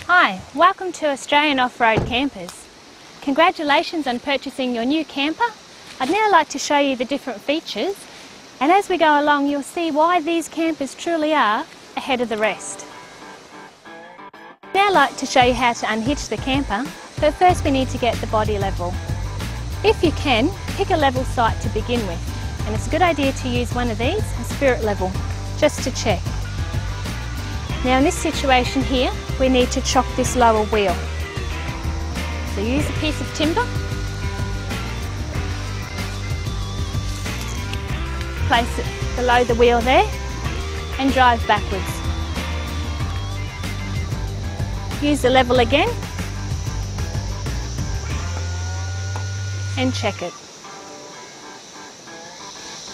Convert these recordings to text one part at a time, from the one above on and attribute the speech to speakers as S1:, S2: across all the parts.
S1: Hi, welcome to Australian Off-Road Campers. Congratulations on purchasing your new camper. I'd now like to show you the different features, and as we go along you'll see why these campers truly are ahead of the rest. I'd now like to show you how to unhitch the camper, but first we need to get the body level. If you can, pick a level sight to begin with, and it's a good idea to use one of these, a spirit level, just to check. Now in this situation here, we need to chock this lower wheel. So use a piece of timber, place it below the wheel there and drive backwards. Use the level again and check it.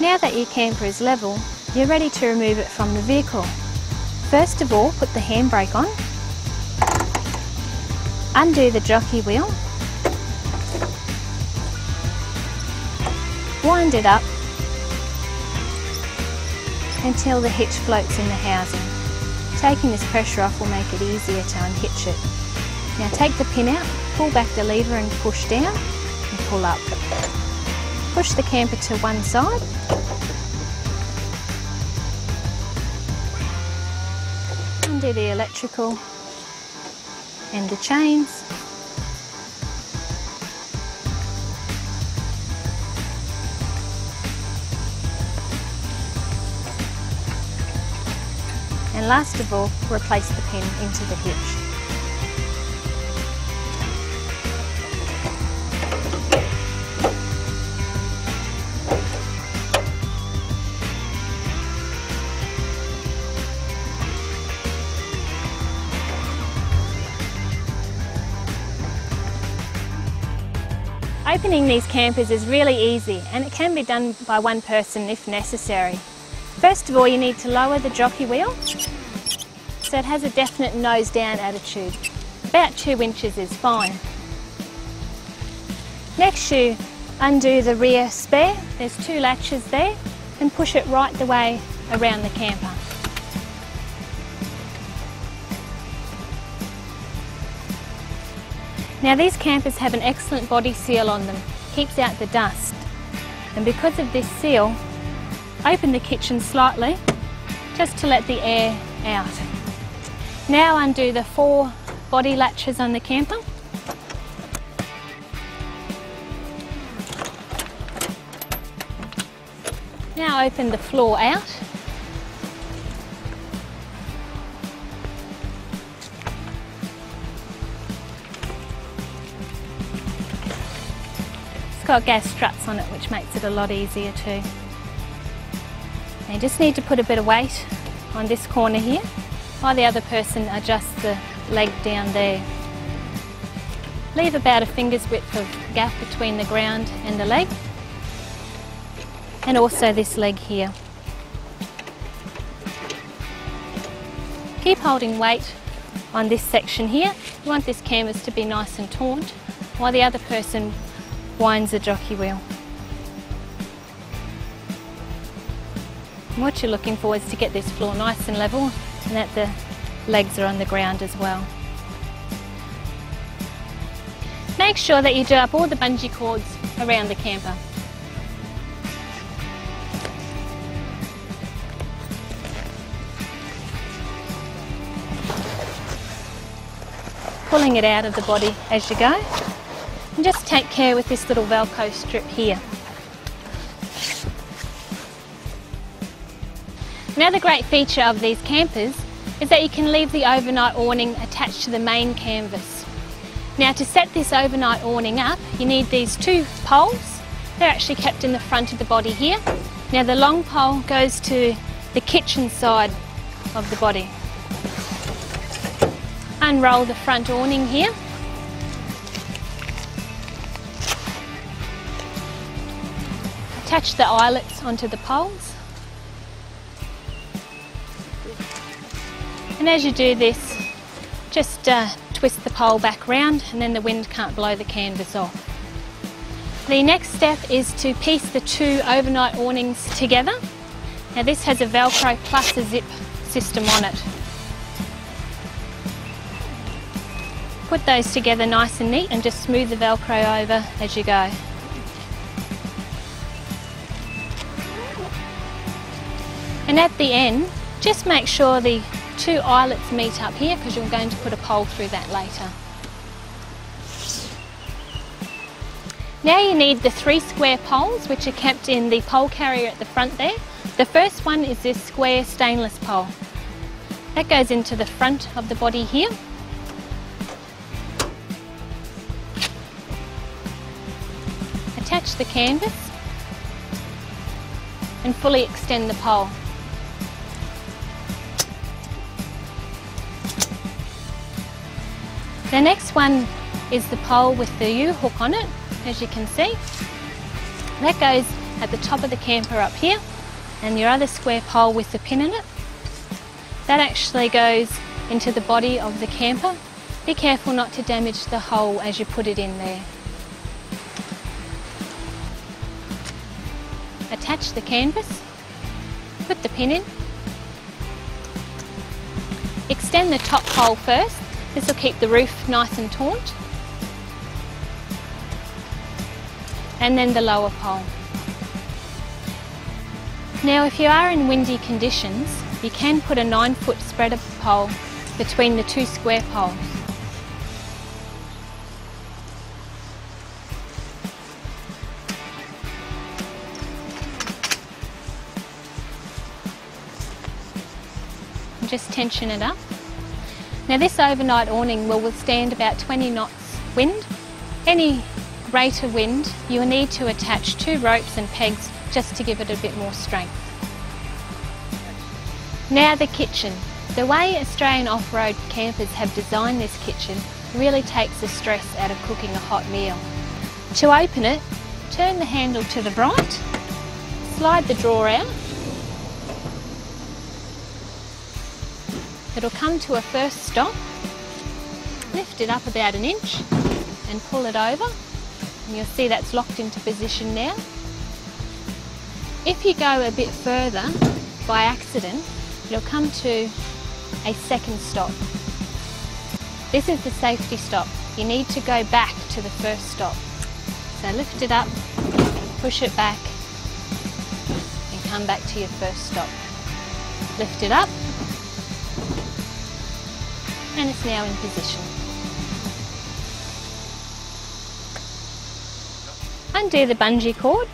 S1: Now that your camper is level, you're ready to remove it from the vehicle. First of all, put the handbrake on, undo the jockey wheel, wind it up until the hitch floats in the housing. Taking this pressure off will make it easier to unhitch it. Now take the pin out, pull back the lever and push down and pull up. Push the camper to one side. Undo the electrical and the chains. And last of all, replace the pin into the hitch. Opening these campers is really easy, and it can be done by one person if necessary. First of all, you need to lower the jockey wheel so it has a definite nose down attitude. About 2 inches is fine. Next you undo the rear spare, there's 2 latches there, and push it right the way around the camper. Now these campers have an excellent body seal on them, keeps out the dust. And because of this seal, open the kitchen slightly, just to let the air out. Now undo the 4 body latches on the camper. Now open the floor out. It's got gas struts on it, which makes it a lot easier too. Now you just need to put a bit of weight on this corner here, while the other person adjusts the leg down there. Leave about a finger's width of gap between the ground and the leg, and also this leg here. Keep holding weight on this section here. You want this canvas to be nice and taut, while the other person winds the jockey wheel. And what you're looking for is to get this floor nice and level, and that the legs are on the ground as well. Make sure that you do up all the bungee cords around the camper. Pulling it out of the body as you go. And just take care with this little Velcro strip here. Another great feature of these campers is that you can leave the overnight awning attached to the main canvas. Now to set this overnight awning up, you need these 2 poles. They're actually kept in the front of the body here. Now the long pole goes to the kitchen side of the body. Unroll the front awning here. Attach the eyelets onto the poles. And as you do this, just twist the pole back round, and then the wind can't blow the canvas off. The next step is to piece the two overnight awnings together. Now this has a Velcro plus a zip system on it. Put those together nice and neat and just smooth the Velcro over as you go. And at the end, just make sure the two eyelets meet up here, because you're going to put a pole through that later. Now you need the 3 square poles, which are kept in the pole carrier at the front there. The first one is this square stainless pole. That goes into the front of the body here. Attach the canvas and fully extend the pole. The next one is the pole with the U-hook on it, as you can see. That goes at the top of the camper up here, and your other square pole with the pin in it. That actually goes into the body of the camper. Be careful not to damage the hole as you put it in there. Attach the canvas, put the pin in. Extend the top pole first. This will keep the roof nice and taut. And then the lower pole. Now if you are in windy conditions, you can put a 9-foot spreader pole between the 2 square poles. And just tension it up. Now this overnight awning will withstand about 20 knots wind. Any greater wind, you'll need to attach 2 ropes and pegs just to give it a bit more strength. Now the kitchen. The way Australian off-road campers have designed this kitchen really takes the stress out of cooking a hot meal. To open it, turn the handle to the right, slide the drawer out. It'll come to a first stop, lift it up about 1 inch and pull it over, and you'll see that's locked into position now. If you go a bit further by accident, you'll come to a second stop. This is the safety stop. You need to go back to the first stop. So lift it up, push it back and come back to your first stop. Lift it up and it's now in position. Undo the bungee cord,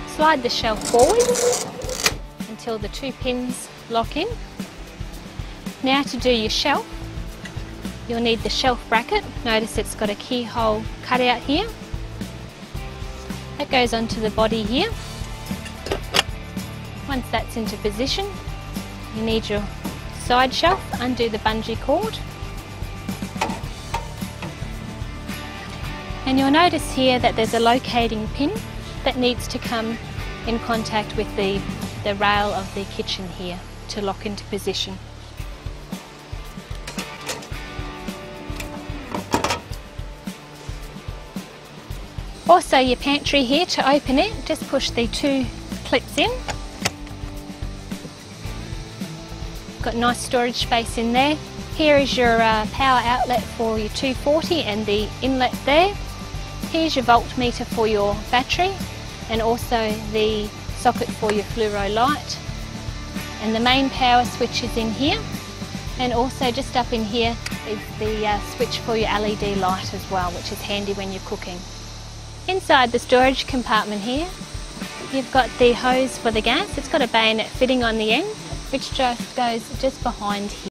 S1: slide the shelf forward until the 2 pins lock in. Now to do your shelf, you'll need the shelf bracket. Notice it's got a keyhole cut out here. That goes onto the body here. Once that's into position, you need your side shelf. Undo the bungee cord. And you'll notice here that there's a locating pin that needs to come in contact with the rail of the kitchen here to lock into position. Also your pantry here, to open it, just push the 2 clips in. Got nice storage space in there. Here is your power outlet for your 240 and the inlet there. Here's your voltmeter for your battery and also the socket for your fluoro light. And the main power switch is in here. And also just up in here is the switch for your LED light as well, which is handy when you're cooking. Inside the storage compartment here, you've got the hose for the gas. It's got a bayonet fitting on the end, which just goes just behind here.